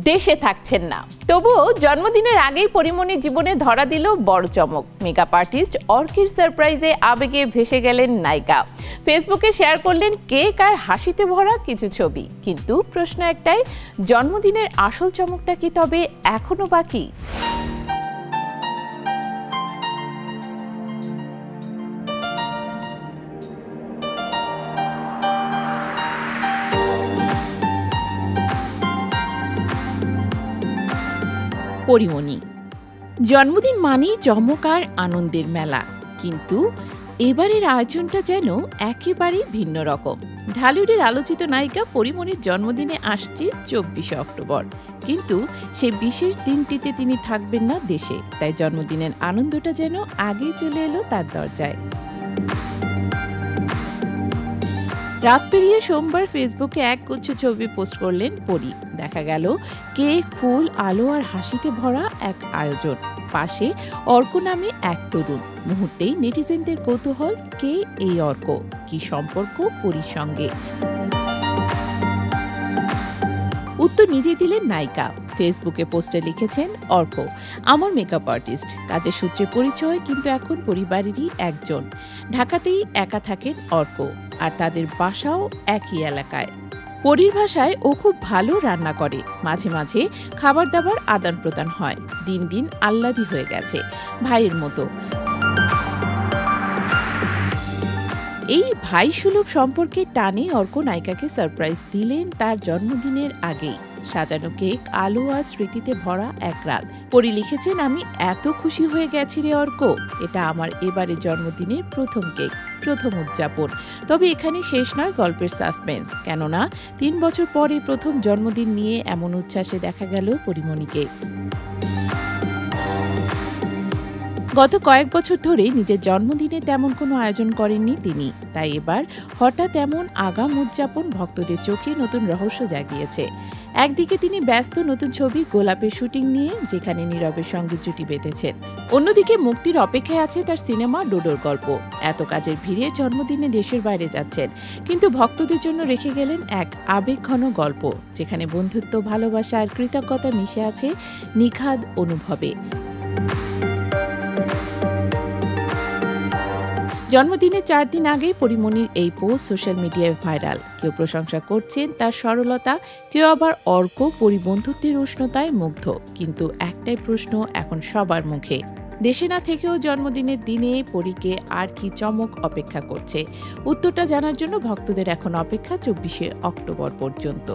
দেশে থাকছেন না। তবুও জন্মদিনের আগেই পরিমণির জীবনে ধরা দিল বড় চমক। মেকআপ আর্টিস্ট অর্কের সারপ্রাইজে আবেগে ভেসে গেলেন নায়িকা। ফেসবুকে শেয়ার করলেন কেক আর হাসিতে ভরা কিছু ছবি। কিন্তু প্রশ্ন একটাই, জন্মদিনের আসল চমকটা কি তবে এখনো বাকি? পরিমণি জন্মদিন মানেই চমক আর আনন্দের মেলা, কিন্তু এবারের আয়োজনটা যেন একেবারেই ভিন্ন রকম। ঢালিউডের আলোচিত নায়িকা পরিমণির জন্মদিনে আসছে 24শে অক্টোবর, কিন্তু সেই বিশেষ দিনটিতে তিনি থাকবেন না দেশে। তাই জন্মদিনের আনন্দটা যেন আগেই চলে এলো তার দরজায়। রাত পেরিয়ে সোমবার ফেসবুকে এক গুচ্ছ ছবি পোস্ট করলেন পরি। দেখা গেল কেক, ফুল, আলো আর হাসিতে ভরা এক আয়োজন। পাশে অর্ক নামে এক তরুণ। মুহূর্তেই নেটিজেনদের কৌতূহল, কে এই অর্ক, কি সম্পর্ক পরির সঙ্গে? উত্তর নিজেই দিলেন নায়িকা। ফেসবুকে পোস্টে লিখেছেন, অর্ক আমার মেকআপ আর্টিস্ট, কাজের সূত্রে পরিচয়, কিন্তু এখন পরিবারেরই একজন। ঢাকাতেই একা থাকেন অর্ক, আর তাদের বাসাও একই এলাকায়। পরির ভাষায় ও খুব ভালো রান্না করে, মাঝে মাঝে খাবার দাবার আদান প্রদান হয়। দিন দিন আহ্লাদী হয়ে গেছে, ভাইয়ের মতো। এই ভাই সুলভ সম্পর্কে টানে অর্ক নায়িকাকে সারপ্রাইজ দিলেন তার জন্মদিনের আগেই। সাজানো কেক, আলো আর স্মৃতিতে ভরা এক রাত। পরি লিখেছেন, আমি এত খুশি হয়ে গেছি রে অর্ক, এটা আমার এবারে জন্মদিনের প্রথম কেক, প্রথম উদযাপন। তবে এখানে শেষ নয় গল্পের সাসপেন্স, কেননা 3 বছর পরে প্রথম জন্মদিন নিয়ে এমন উচ্ছ্বাসে দেখা গেল পরিমণিকে। গত কয়েক বছর ধরে নিজের জন্মদিনে তেমন কোনো আয়োজন করেননি তিনি। তাই এবার হঠাৎ এমন আগাম উদযাপন ভক্তদের চোখে নতুন রহস্য জাগিয়েছে। একদিকে তিনি ব্যস্ত নতুন ছবি গোলাপের শুটিং নিয়ে, যেখানে নীরবের সঙ্গে জুটি বেঁধেছেন। অন্যদিকে মুক্তির অপেক্ষায় আছে তার সিনেমা ডোডোর গল্প। এত কাজের ভিড়ে জন্মদিনে দেশের বাইরে যাচ্ছেন, কিন্তু ভক্তদের জন্য রেখে গেলেন এক আবেগঘন গল্প, যেখানে বন্ধুত্ব, ভালোবাসা আর কৃতজ্ঞতা মিশে আছে নিখাদ অনুভবে। জন্মদিনের 4 দিন আগেই পরিমণির এই পোস্ট সোশ্যাল মিডিয়ায় ভাইরাল। কেউ প্রশংসা করছেন তার সরলতা, কেউ আবার অর্ক পরিবন্ধুত্বের উষ্ণতায় মুগ্ধ। কিন্তু একটাই প্রশ্ন এখন সবার মুখে, দেশে না থেকেও জন্মদিনের দিনে পরীকে আর কি চমক অপেক্ষা করছে? উত্তরটা জানার জন্য ভক্তদের এখন অপেক্ষা 24শে অক্টোবর পর্যন্ত।